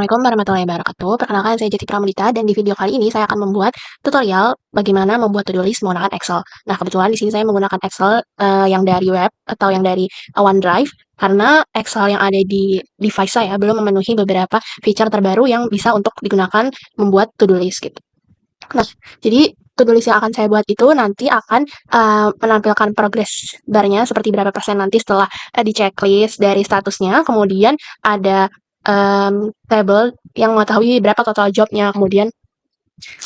Assalamualaikum warahmatullahi wabarakatuh. Perkenalkan, saya Jati Pramudita dan di video kali ini saya akan membuat tutorial bagaimana membuat to-do list menggunakan Excel. Nah, kebetulan di sini saya menggunakan Excel yang dari web atau yang dari OneDrive karena Excel yang ada di device saya belum memenuhi beberapa feature terbaru yang bisa untuk digunakan membuat to-do list gitu. Nah, jadi to-do list yang akan saya buat itu nanti akan menampilkan progress barnya seperti berapa persen nanti setelah di checklist dari statusnya, kemudian ada table yang mengetahui berapa total jobnya, kemudian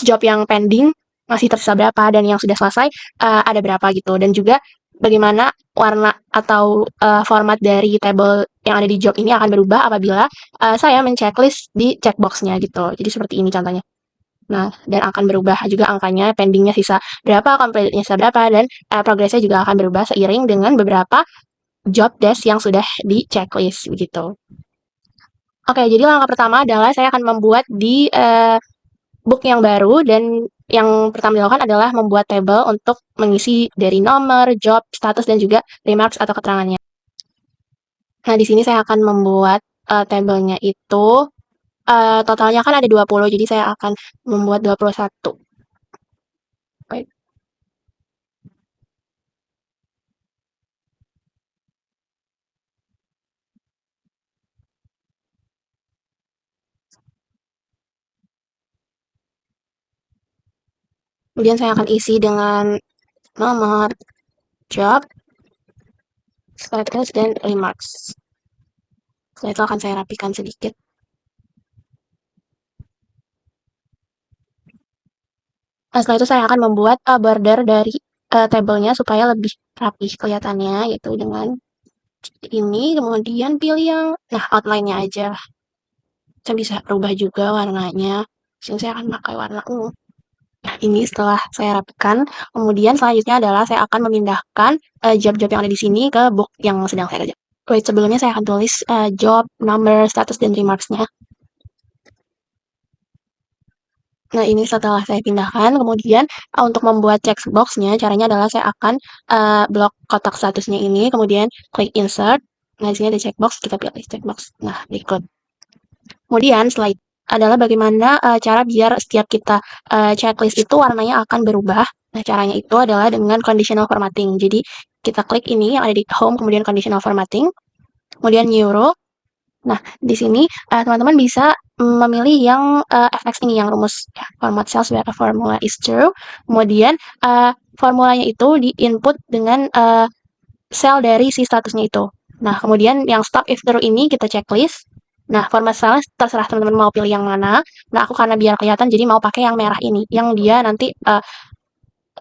job yang pending masih tersisa berapa, dan yang sudah selesai ada berapa gitu, dan juga bagaimana warna atau format dari table yang ada di job ini akan berubah apabila saya men-checklist di checkboxnya gitu. Jadi seperti ini contohnya. Nah, dan akan berubah juga angkanya, pendingnya sisa berapa, completenya sisa berapa, dan progresnya juga akan berubah seiring dengan beberapa job desk yang sudah di checklist begitu. Oke, jadi langkah pertama adalah saya akan membuat di book yang baru, dan yang pertama dilakukan adalah membuat table untuk mengisi dari nomor, job, status, dan juga remarks atau keterangannya. Nah, di sini saya akan membuat tabelnya itu totalnya kan ada 20, jadi saya akan membuat 21. Oke. Kemudian saya akan isi dengan nomor, job, status, dan remarks. Setelah itu akan saya rapikan sedikit. Nah, setelah itu saya akan membuat border dari tabelnya supaya lebih rapi kelihatannya, yaitu dengan ini, kemudian pilih yang, nah, outline-nya aja. Saya bisa rubah juga warnanya. Sini saya akan pakai warna ungu. Nah, ini setelah saya rapikan, kemudian selanjutnya adalah saya akan memindahkan job-job yang ada di sini ke book yang sedang saya kerjakan. Wait, sebelumnya saya akan tulis job, number, status, dan remarks-nya. Nah, ini setelah saya pindahkan, kemudian untuk membuat checkbox-nya, caranya adalah saya akan blok kotak statusnya ini, kemudian klik insert. Nah, di sini ada checkbox, kita pilih checkbox. Nah, berikut. Kemudian setelah itu adalah bagaimana cara biar setiap kita checklist itu warnanya akan berubah. Nah, caranya itu adalah dengan conditional formatting. Jadi, kita klik ini yang ada di home, kemudian conditional formatting, kemudian new row. Nah, di sini teman-teman bisa memilih yang FX ini, yang rumus ya, format cells where a formula is true. Kemudian formulanya itu di-input dengan sel dari si statusnya itu. Nah, kemudian yang stop if true ini kita checklist. Nah, format cell terserah teman-teman mau pilih yang mana. Nah, aku karena biar kelihatan jadi mau pakai yang merah ini, yang dia nanti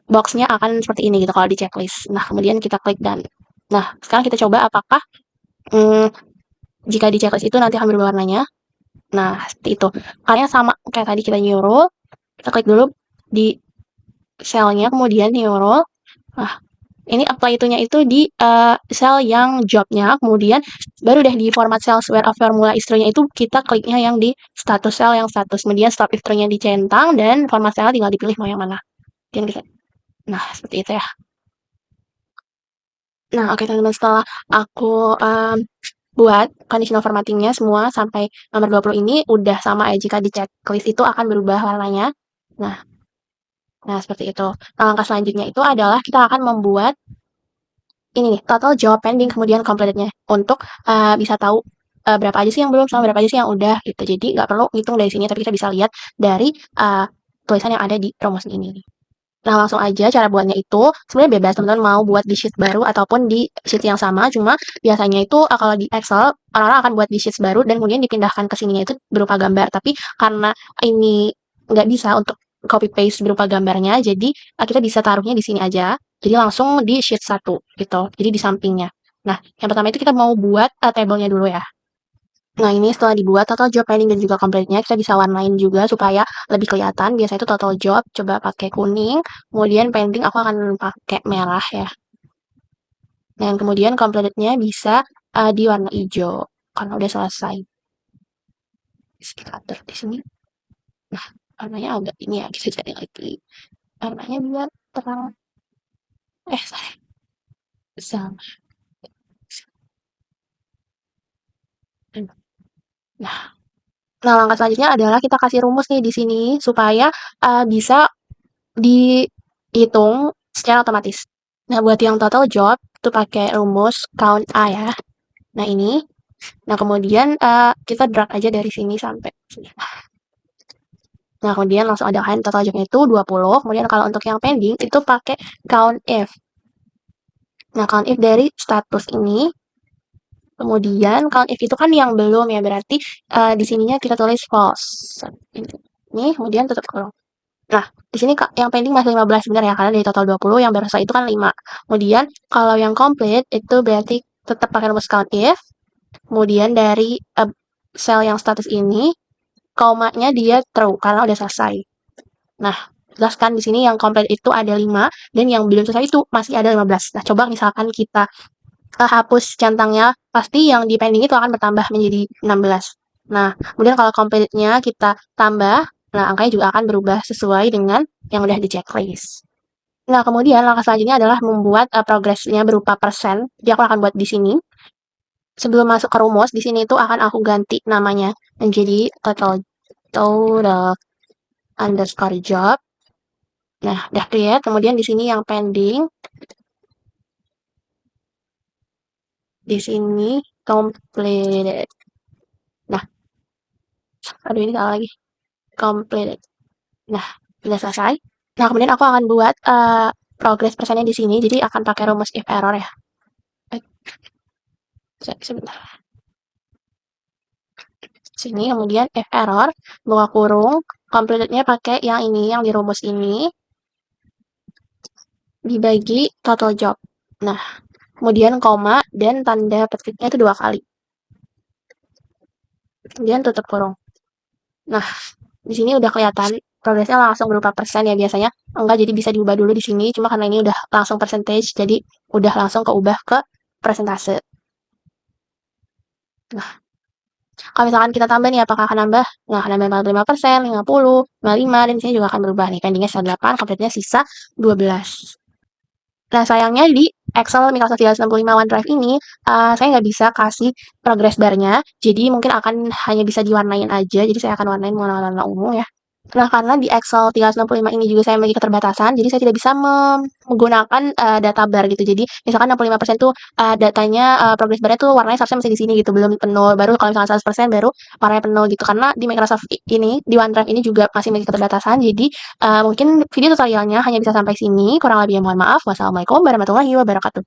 boxnya akan seperti ini gitu kalau di checklist. Nah, kemudian kita klik dan nah, sekarang kita coba apakah hmm, jika di checklist itu nanti akan berubah warnanya. Nah, seperti itu. Kalian sama kayak tadi kita nyuruh, kita klik dulu di selnya, kemudian nyuruh. Nah, ini apply itunya itu di sel yang jobnya, kemudian baru deh di format cells where a formula is true-nya itu kita kliknya yang di status sel yang status, kemudian stop if true-nya dicentang, dan format cell tinggal dipilih mau yang mana. Dan kita, nah seperti itu ya. Nah, oke teman-teman, setelah aku buat conditional formatting-nya semua sampai nomor 20 ini udah sama ya, jika di checklist itu akan berubah warnanya. Nah, nah seperti itu. Nah, langkah selanjutnya itu adalah kita akan membuat ini nih, total job pending kemudian completed-nya untuk bisa tahu berapa aja sih yang belum sama berapa aja sih yang udah gitu. Jadi nggak perlu ngitung dari sini, tapi kita bisa lihat dari tulisan yang ada di rumus ini. Nah, langsung aja cara buatnya itu sebenarnya bebas, teman-teman mau buat di sheet baru ataupun di sheet yang sama, cuma biasanya itu kalau di Excel orang-orang akan buat di sheet baru dan kemudian dipindahkan ke sininya itu berupa gambar. Tapi karena ini nggak bisa untuk copy paste berupa gambarnya, jadi kita bisa taruhnya di sini aja. Jadi langsung di sheet 1 gitu. Jadi di sampingnya. Nah, yang pertama itu kita mau buat tabelnya dulu ya. Nah, ini setelah dibuat total job pending dan juga completeness, kita bisa warnain juga supaya lebih kelihatan. Biasanya itu total job, coba pakai kuning, kemudian pending aku akan pakai merah ya. Dan kemudian completeness bisa di warna hijau karena udah selesai. Bisa kita atur di sini. Nah, warnanya agak ini ya, kita cari lagi. Warnanya biar terang. Sorry. Sama. Nah, Nah, langkah selanjutnya adalah kita kasih rumus nih di sini supaya bisa dihitung secara otomatis. Nah, buat yang total job itu pakai rumus count A ya. Nah, ini. Nah, kemudian kita drag aja dari sini sampai sini. Nah, kemudian langsung ada kan total jobnya itu 20. Kemudian kalau untuk yang pending itu pakai count if. Nah, count if dari status ini. Kemudian count if itu kan yang belum ya, berarti di sininya kita tulis false. Ini kemudian tutup kurung. Nah, di sini yang pending masih 15 sebenarnya karena dari total 20 yang baru selesai itu kan 5. Kemudian kalau yang complete itu berarti tetap pakai rumus count if. Kemudian dari sel yang status ini komanya dia true karena udah selesai. Nah, jelaskan di sini yang complete itu ada 5 dan yang belum selesai itu masih ada 15. Nah, coba misalkan kita hapus centangnya, pasti yang di pending itu akan bertambah menjadi 16. Nah, kemudian kalau complete-nya kita tambah, nah angkanya juga akan berubah sesuai dengan yang udah di checklist. Nah, kemudian langkah selanjutnya adalah membuat progresnya berupa persen. Jadi aku akan buat di sini. Sebelum masuk ke rumus, di sini itu akan aku ganti namanya menjadi total underscore job. Nah, udah create. Kemudian di sini yang pending. Di sini completed. Nah, aduh ini salah lagi. Completed. Nah, sudah selesai. Nah, kemudian aku akan buat progress persennya di sini. Jadi akan pakai rumus if error ya. Sebentar. Sini kemudian if error buka kurung, completednya pakai yang ini, yang di rumus ini dibagi total job. Nah, kemudian koma dan tanda petiknya itu 2 kali. Kemudian tutup kurung. Nah, di sini udah kelihatan progresnya langsung berupa persen ya, biasanya enggak, jadi bisa diubah dulu di sini, cuma karena ini udah langsung percentage jadi udah langsung keubah ke persentase. Nah, kalau misalkan kita tambah nih apakah akan nambah? Nah, akan nambah 45%, 50, 55, dan di sini juga akan berubah nih, pendingnya sisa 8, complete-nya sisa 12. Nah, sayangnya di Excel Microsoft 365 OneDrive ini saya nggak bisa kasih progress bar-nya, jadi mungkin akan hanya bisa diwarnain aja, jadi saya akan warnain warna-warna ungu ya. Nah, karena di Excel 365 ini juga saya memiliki keterbatasan, jadi saya tidak bisa menggunakan data bar gitu. Jadi, misalkan 65% tuh datanya progress bar-nya tuh warnanya seharusnya masih di sini gitu, belum penuh. Baru kalau misalkan 100% baru warnanya penuh gitu. Karena di Microsoft ini, di OneDrive ini juga masih memiliki keterbatasan. Jadi, mungkin video tutorialnya hanya bisa sampai sini. Kurang lebihnya mohon maaf. Wassalamualaikum warahmatullahi wabarakatuh.